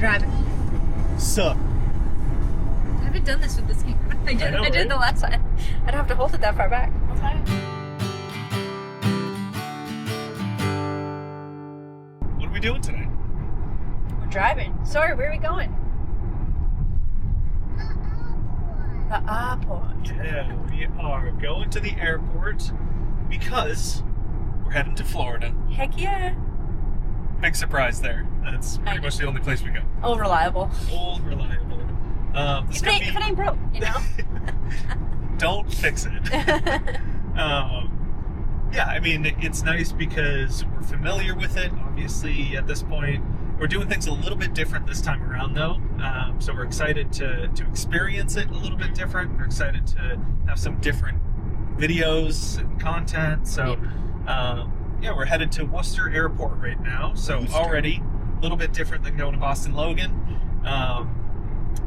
driving. Sup? I haven't done this with this camera. I did the last time. I don't have to hold it that far back. I'll try it. What are we doing today? We're driving. Sorry, where are we going? The airport. Yeah, we are going to the airport because we're heading to Florida. Heck yeah. Big surprise there. That's pretty much the only place we go. Old reliable. Old reliable. If it ain't broke, you know? Don't fix it. Yeah, I mean, it's nice because we're familiar with it, obviously, at this point. We're doing things a little bit different this time around, though. So we're excited to experience it a little bit different. We're excited to have some different videos and content. So, yeah, we're headed to Worcester Airport right now. So already a little bit different than going to Boston Logan.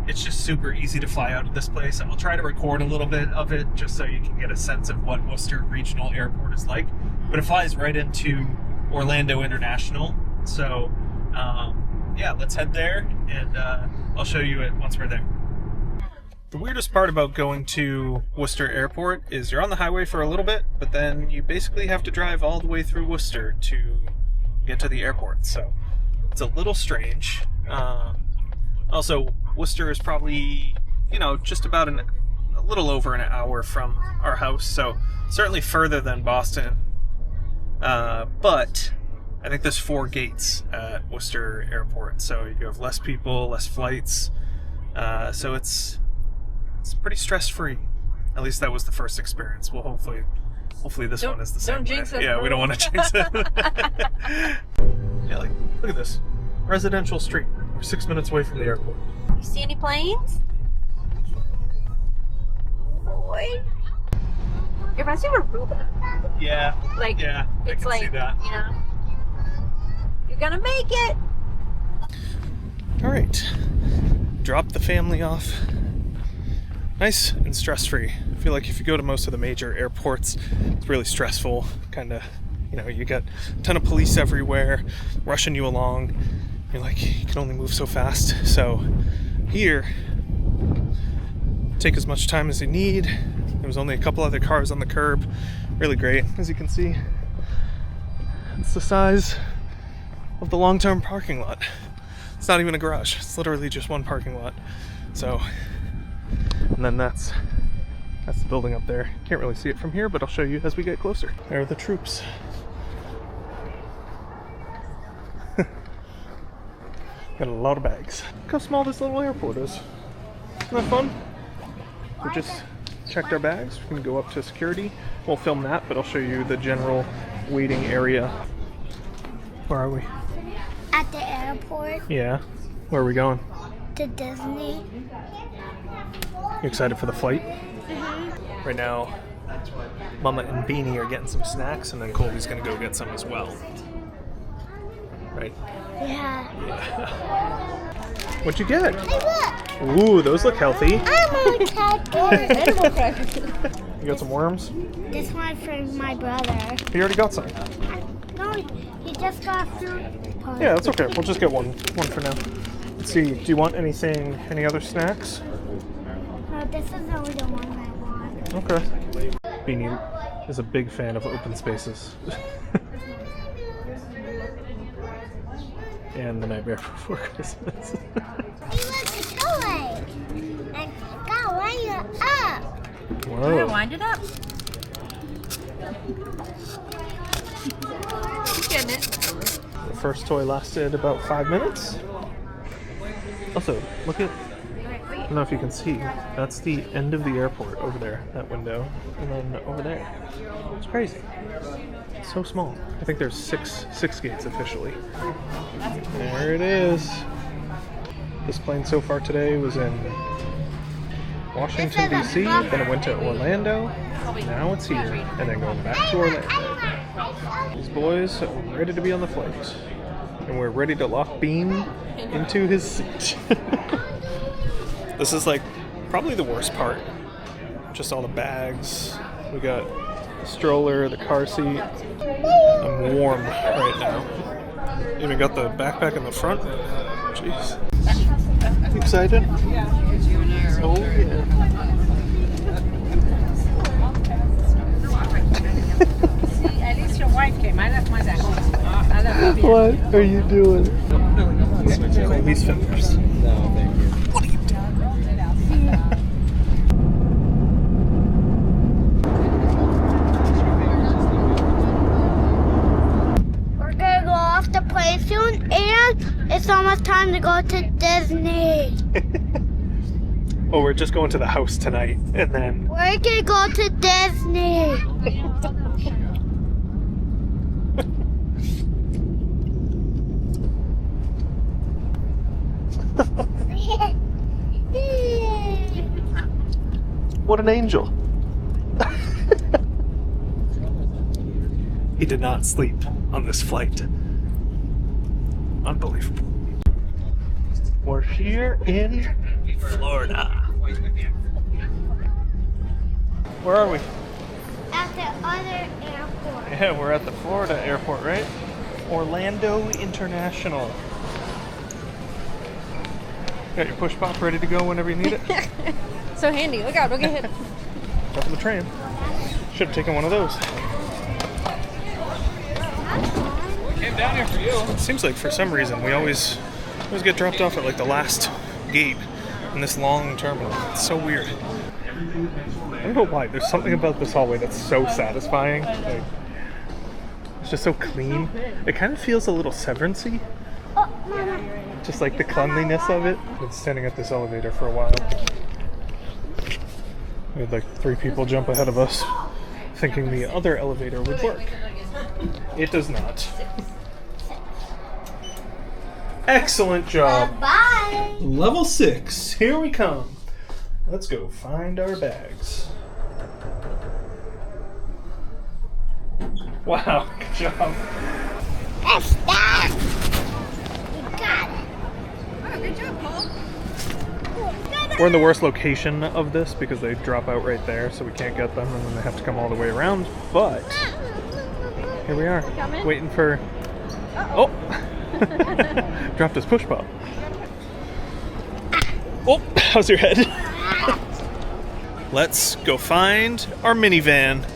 It's just super easy to fly out of this place. I'll try to record a little bit of it just so you can get a sense of what Worcester Regional Airport is like. But it flies right into Orlando International. So, yeah, let's head there, and I'll show you it once we're there. The weirdest part about going to Worcester Airport is you're on the highway for a little bit, but then you basically have to drive all the way through Worcester to get to the airport. So it's a little strange. Also, Worcester is probably, just about a little over an hour from our house, so certainly further than Boston. But I think there's 4 gates at Worcester Airport, so you have less people, less flights, so it's pretty stress-free. At least that was the first experience. Well, hopefully this one is the same. Don't jinx it. Yeah, we don't want to jinx it. Yeah, look at this. Residential street. We're 6 minutes away from the airport. You see any planes? Boy. It reminds me of Aruba. Yeah. Yeah, it's I can see that. You're gonna make it. All right. Drop the family off. Nice and stress-free. I feel like if you go to most of the major airports, it's really stressful. Kind of, you got a ton of police everywhere rushing you along. You're like, you can only move so fast. So here, take as much time as you need. There was only a couple other cars on the curb. Really great, as you can see. It's the size of the long-term parking lot. It's not even a garage. It's literally just one parking lot. So, and then that's the building up there. Can't really see it from here, but I'll show you as we get closer. There are the troops. Got a lot of bags. Look how small this little airport is. Isn't that fun? We just checked our bags. We're gonna go up to security. We'll film that, but I'll show you the general waiting area. Where are we? At the airport. Yeah. Where are we going? To Disney. You excited for the flight? Mm-hmm. Right now, Mama and Beanie are getting some snacks, and then Colby's gonna go get some as well. Right? Yeah. What'd you get? Hey, look. Ooh, those look healthy. Animal crackers. You got some worms? This one for my brother. You already got some. No, he just got fruit punch. Yeah, that's okay. We'll just get one for now. Let's see. Do you want any other snacks? No, this is only the one I want. Okay. Beanie is a big fan of open spaces. And The Nightmare Before Christmas. He wants to toy. And God, wind it up. Whoa. Wind it up. He's getting it. The first toy lasted about 5 minutes. Also, look at, I don't know if you can see, that's the end of the airport over there, that window, and then over there. It's crazy. It's so small. I think there's six gates officially. There it is. This plane so far today was in Washington, D.C., then it went to Orlando, now it's here, and then going back to Orlando. These boys are ready to be on the flight, and we're ready to lock Bean into his seat. This is probably the worst part. Just all the bags. We got the stroller, the car seat. I'm warm right now. Even got the backpack in the front. Jeez. Excited? Oh, yeah. See, at least your wife came. I left mine at home. I left What are you doing? These fingers. No, thank you. What are you doing? We're gonna go off the plane soon, and it's almost time to go to Disney. Oh, we're just going to the house tonight, and then We're gonna go to Disney. what an angel. He did not sleep on this flight. Unbelievable. We're here in Florida. Where are we? At the other airport. Yeah, we're at the Florida airport, right? Orlando International. Got your push pop ready to go whenever you need it? So handy. Look out, don't get hit. Jump on the train. Should have taken one of those. Came down here for you. It seems like for some reason we always get dropped off at like the last gate in this long terminal. It's so weird. I don't know why. There's something about this hallway that's so satisfying. Like, it's just so clean. It kind of feels a little Severance-y. Oh, Mama. Just like the cleanliness of it. I've been standing at this elevator for a while. We had like 3 people jump ahead of us, thinking the other elevator would work. It does not. Excellent job. Bye. Level 6, here we come. Let's go find our bags. Wow, good job. It's done. We got it. Oh, good job, Paul. We're in the worst location of this because they drop out right there, so we can't get them, and then they have to come all the way around. But here we are, waiting for. Oh, dropped his push pop. Oh, how's your head? Let's go find our minivan.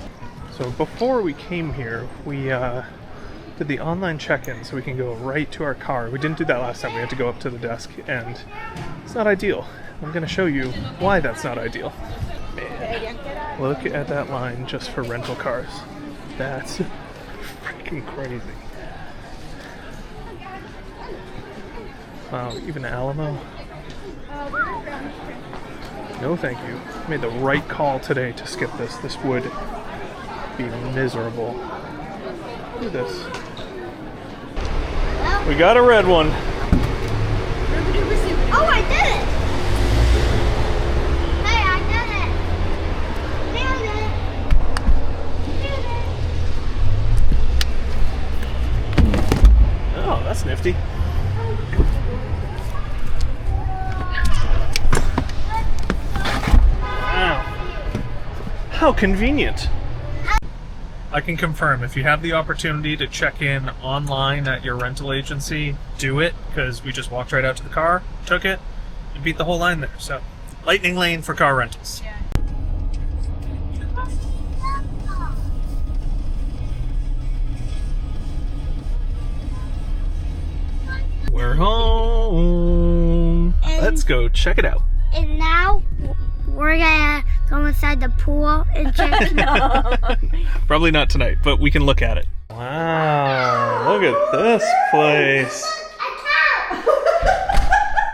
So before we came here, we did the online check-in so we can go right to our car. We didn't do that last time. We had to go up to the desk, and it's not ideal. I'm going to show you why that's not ideal. Man, look at that line just for rental cars. That's freaking crazy. Wow, even Alamo. No thank you. Made the right call today to skip this. This would be miserable. Look at this. We got a red one. Oh, I did it. Hey, I did it. Oh, that's nifty. Wow. How convenient. I can confirm, if you have the opportunity to check in online at your rental agency, do it, because we just walked right out to the car, took it, and beat the whole line there. So, lightning lane for car rentals. Yeah. We're home. Let's go check it out. And now we're gonna go inside the pool and check. Probably not tonight, but we can look at it. Wow, look at this place.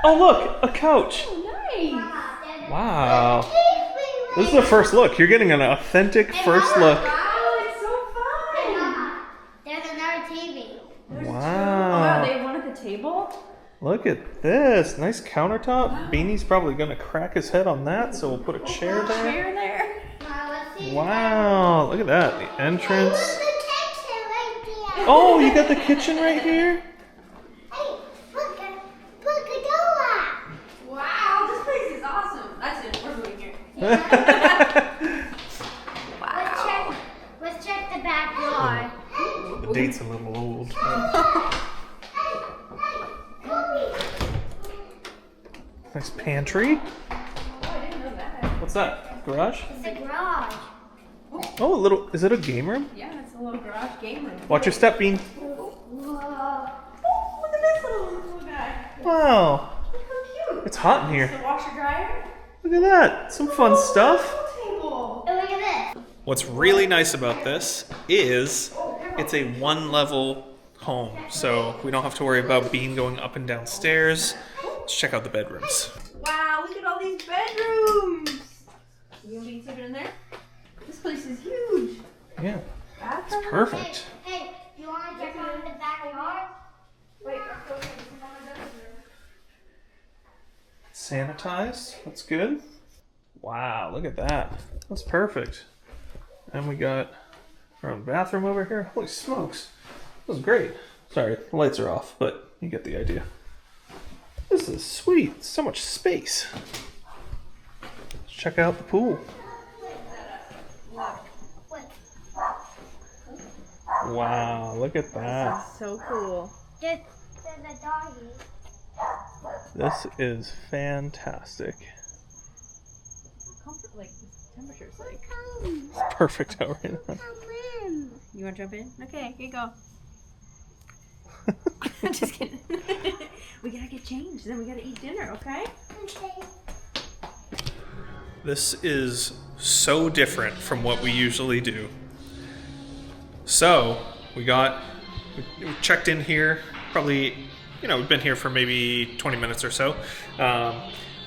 Oh, look, a couch. Nice. Wow. This is the first look. You're getting an authentic first look. Oh, it's so fun. There's another TV. Wow. They have one at the table? Look at this. Nice countertop. Beanie's probably going to crack his head on that, so we'll put a chair there. Chair there. Let's see. Wow, look at that. The entrance. The kitchen right there. Oh, you got the kitchen right here? Hey, look at the door. Wow, this place is awesome. That's it. We're moving here. Let's check the backyard. The date's a little old. Nice pantry. What's that? Garage? It's a garage. Oh, a little. Is it a game room? Yeah, it's a little garage game room. Watch your step, Bean. Whoa. Oh, look at this little guy. Wow. Look how cute. It's hot in here. The washer dryer. Look at that. Some fun stuff. Table. And look at this. What's really nice about this is it's a one-level home, so we don't have to worry about Bean going up and down stairs. Let's check out the bedrooms. Wow, look at all these bedrooms. You and Bean sleeping in there? This place is huge. Yeah, Bathroom. it's perfect. Hey, you want to check out the backyard? Wait, let's go get some other bedroom. Sanitized. That's good. Wow, look at that. That's perfect. And we got our own bathroom over here. Holy smokes. That was great. Sorry, the lights are off, but you get the idea. This is sweet. So much space. Let's check out the pool. Wow, look at that. So cool. There's a doggy. This is fantastic. Comfort, like this temperature's like. It's perfect out right now. You want to jump in? Okay, here you go. I'm just kidding. We gotta get changed, then we gotta eat dinner, okay? This is so different from what we usually do. So, we checked in here, probably, we've been here for maybe 20 minutes or so.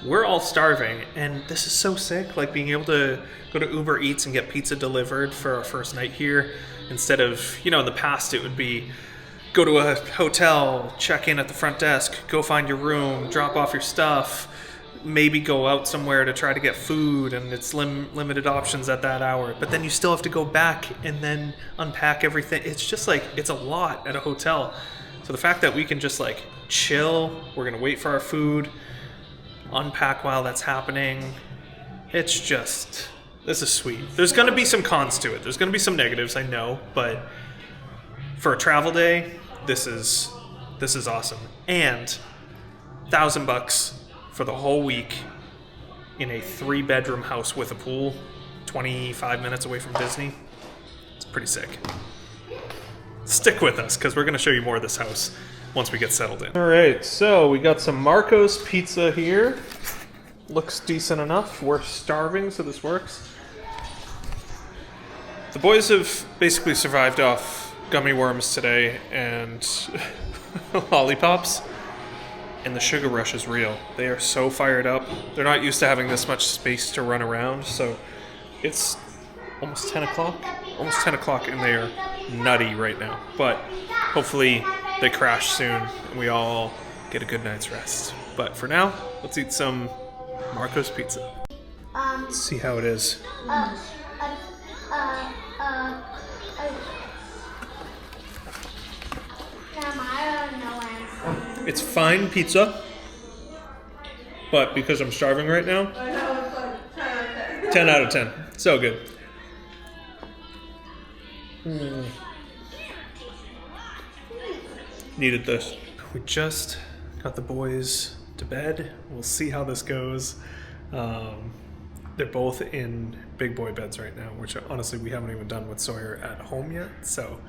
We're all starving, and this is so sick, like being able to go to Uber Eats and get pizza delivered for our first night here, instead of, in the past it would be go to a hotel, check in at the front desk, go find your room, drop off your stuff, maybe go out somewhere to try to get food, and it's limited options at that hour. But then you still have to go back and then unpack everything. It's just like, it's a lot at a hotel. So the fact that we can just like chill, we're gonna wait for our food, unpack while that's happening, it's just, this is sweet. There's gonna be some cons to it. There's gonna be some negatives, I know, but for a travel day, this is awesome. And $1,000 for the whole week in a 3-bedroom house with a pool, 25 minutes away from Disney. It's pretty sick. Stick with us, because we're going to show you more of this house once we get settled in. All right, so we got some Marco's pizza here. Looks decent enough. We're starving, so this works. The boys have basically survived off gummy worms today and lollipops. And the sugar rush is real. They are so fired up. They're not used to having this much space to run around, so it's almost 10 o'clock. Almost 10 o'clock, and they are nutty right now. But hopefully they crash soon and we all get a good night's rest. But for now, let's eat some Marco's pizza. Let's see how it is. It's fine pizza, but because I'm starving right now, 10 out of 10. So good. Needed this. We just got the boys to bed. We'll see how this goes. They're both in big boy beds right now, which honestly we haven't even done with Sawyer at home yet. So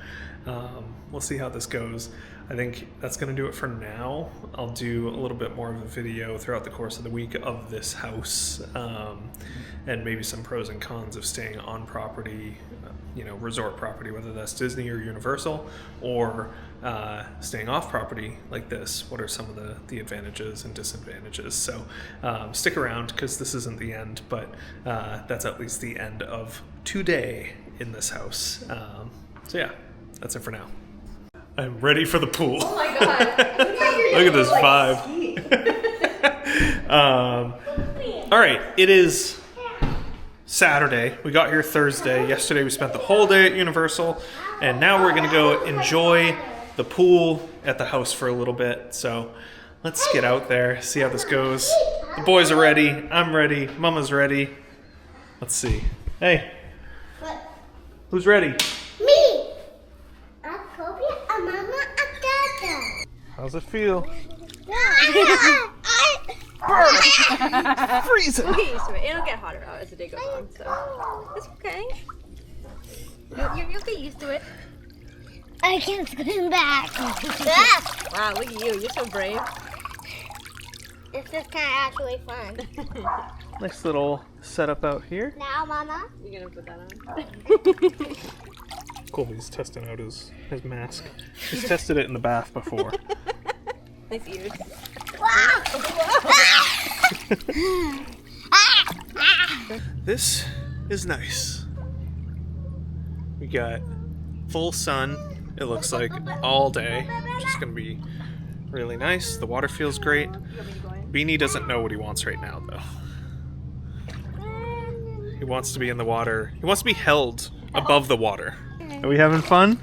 we'll see how this goes. I think that's going to do it for now. I'll do a little bit more of a video throughout the course of the week of this house, and maybe some pros and cons of staying on property, resort property, whether that's Disney or Universal, or staying off property like this. What are some of the advantages and disadvantages? So stick around, because this isn't the end, but that's at least the end of today in this house. So yeah, that's it for now. I'm ready for the pool. Oh my god. Look at this vibe. All right, it is Saturday. We got here Thursday. Yesterday we spent the whole day at Universal, and now we're gonna go enjoy the pool at the house for a little bit. So let's get out there, see how this goes. The boys are ready. I'm ready. Mama's ready. Let's see. Hey, who's ready? Me. I'm Kobe, a mama, a dada. How's it feel? Freezing. We'll get used to it. It'll get hotter out as the day goes on, so it's okay. You'll get used to it. I can't swim back. Wow, look at you. You're so brave. This is kind of actually fun. Nice little setup out here. Now, Mama. You're going to put that on? Colby's testing out his mask. He's tested it in the bath before. Nice ears. This is nice. We got full sun, it looks like, all day, which is going to be really nice. The water feels great. Beanie doesn't know what he wants right now, though. He wants to be in the water. He wants to be held above the water. Are we having fun?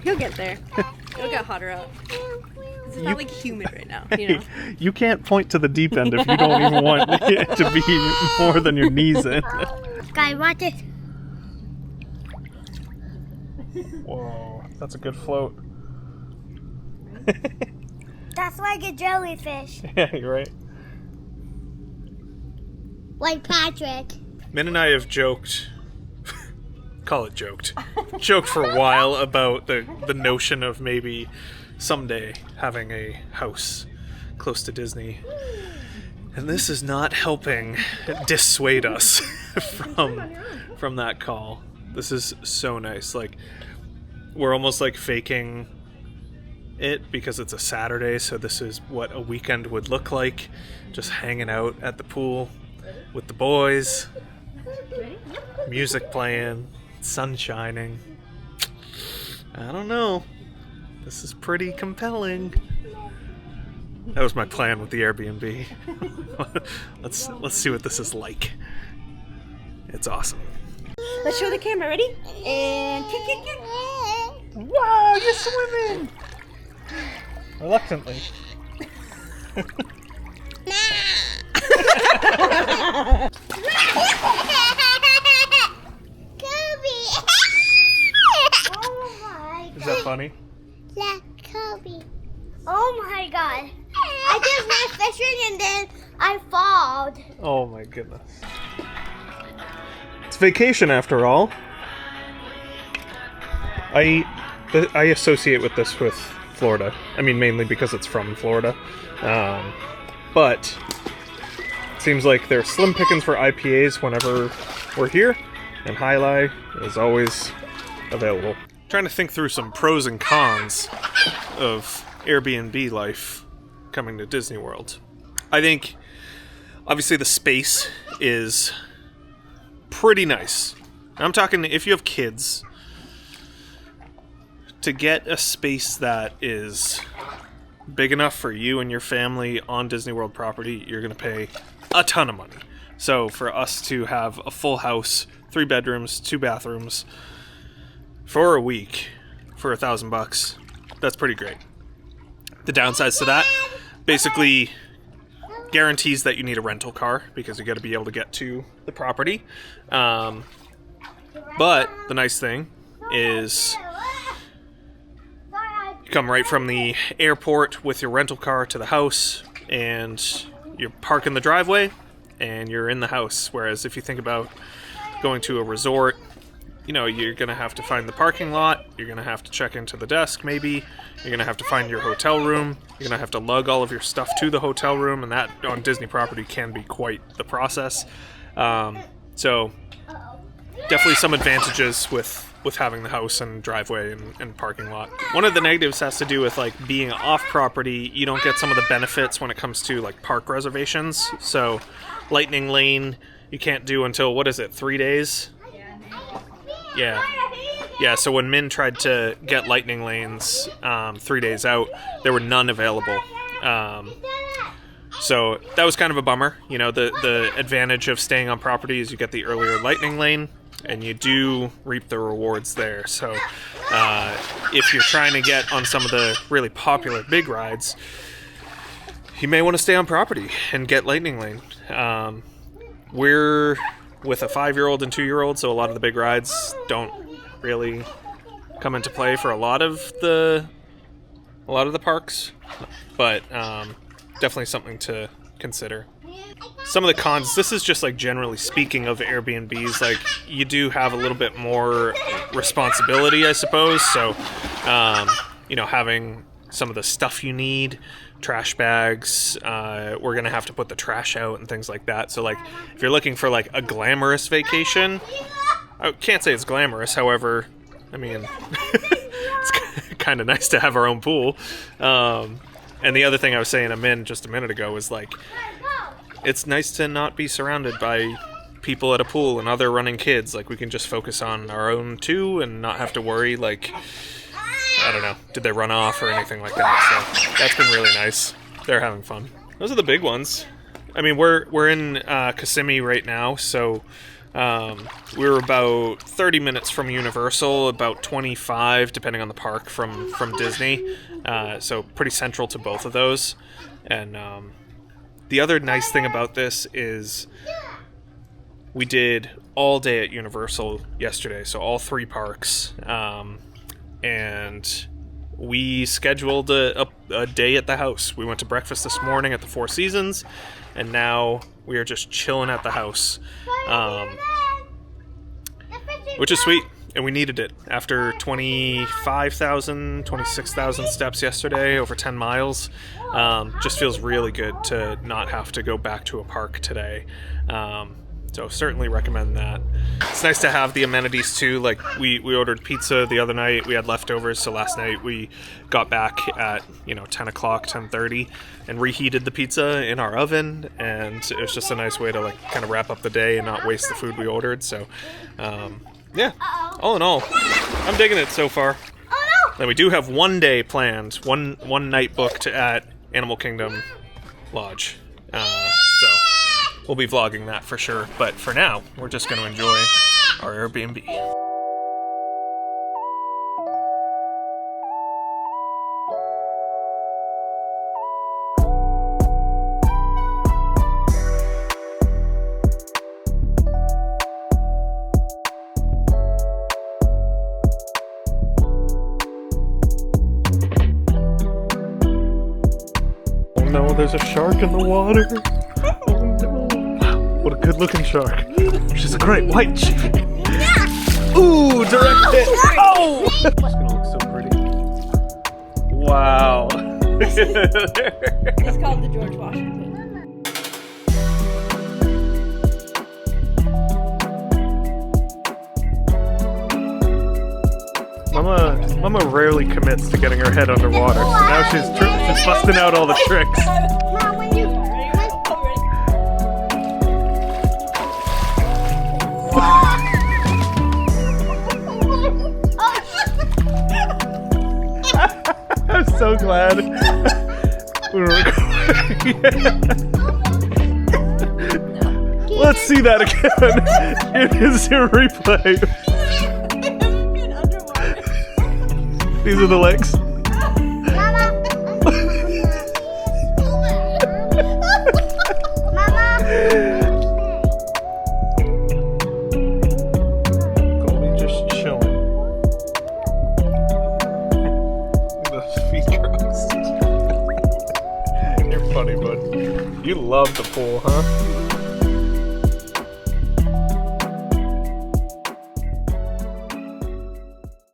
He'll get there. It'll get hotter out. It's not like humid right now, you know? You can't point to the deep end if you don't even want it to be more than your knees in. Guys, watch it. Whoa, that's a good float. That's like a jellyfish. Yeah, you're right. Like Patrick. Min and I have joked, call it joked for a while about the notion of maybe someday having a house close to Disney. And this is not helping dissuade us from that call. This is so nice. Like, we're almost like faking it because it's a Saturday, so this is what a weekend would look like. Just hanging out at the pool with the boys, music playing, sun shining. I don't know. This is pretty compelling. That was my plan with the Airbnb. Let's see what this is like. It's awesome. Let's show the camera. Ready? And kick, kick, kick. Wow, you're swimming! Reluctantly. Oh my Is that funny? god. Kobe. Oh my god. I just went fishing and then I falled. Oh my goodness. It's vacation after all. I associate with this with Florida. I mean, mainly because it's from Florida. But it seems like there's slim pickings for IPAs whenever we're here, and Jai Alai is always available. Trying to think through some pros and cons of Airbnb life coming to Disney World. I think, obviously, the space is pretty nice. I'm talking if you have kids, to get a space that is big enough for you and your family on Disney World property, you're going to pay a ton of money. So for us to have a full house, 3 bedrooms, 2 bathrooms, for a week, for $1,000, that's pretty great. The downsides to that, basically guarantees that you need a rental car because you got to be able to get to the property. But the nice thing is you come right from the airport with your rental car to the house, and you park in the driveway and you're in the house. Whereas if you think about going to a resort, you know, you're going to have to find the parking lot, you're going to have to check into the desk maybe, you're going to have to find your hotel room, you're going to have to lug all of your stuff to the hotel room, and that on Disney property can be quite the process. So definitely some advantages with having the house and driveway and parking lot. One of the negatives has to do with like being off property. You don't get some of the benefits when it comes to like park reservations. So Lightning Lane you can't do until, what is it, 3 days? Yeah, so when Min tried to get Lightning Lanes 3 days out, there were none available. So that was kind of a bummer. You know, the advantage of staying on property is you get the earlier Lightning Lane, and you do reap the rewards there. So if you're trying to get on some of the really popular big rides, you may want to stay on property and get Lightning Lane. We're with a 5-year-old and 2-year-old, so a lot of the big rides don't really come into play for a lot of the parks, but definitely something to consider. Some of the cons, this is just like generally speaking of Airbnbs, like you do have a little bit more responsibility, I suppose. So, you know, having some of the stuff you need, trash bags, we're going to have to put the trash out and things like that. So like if you're looking for like a glamorous vacation, I can't say it's glamorous. However, I mean, it's kind of nice to have our own pool. And the other thing I was saying just a minute ago was like, it's nice to not be surrounded by people at a pool and other running kids. Like we can just focus on our own too and not have to worry like, I don't know, did they run off or anything like that. So that's been really nice. They're having fun. Those are the big ones. I mean, we're in Kissimmee right now, so we're about 30 minutes from Universal, about 25 depending on the park from Disney. So pretty central to both of those. And the other nice thing about this is we did all day at Universal yesterday, so all 3 parks. And we scheduled a day at the house. We went to breakfast this morning at the Four Seasons, and now we are just chilling at the house, which is sweet, and we needed it. After 26,000 steps yesterday, over 10 miles, just feels really good to not have to go back to a park today. So certainly recommend that. It's nice to have the amenities too. Like we ordered pizza the other night. We had leftovers, so last night we got back at 10 o'clock, 10:30, and reheated the pizza in our oven. And it was just a nice way to like kind of wrap up the day and not waste the food we ordered. So yeah, all in all, I'm digging it so far. Then we do have one day planned, one night booked at Animal Kingdom Lodge. So we'll be vlogging that for sure, but for now, we're just going to enjoy our Airbnb. Oh no, there's a shark in the water. What a good-looking shark. She's a great white shark. Ooh, direct hit. Oh! It's gonna look so pretty. Wow. It's called the George Washington. Mama rarely commits to getting her head underwater, so now she's busting out all the tricks. Mom, when you I'm so glad we were recording. Let's see that again. It is a replay. These are the legs. Goldie just chilling. The feet crossed. You're funny, bud. You love the pool, huh?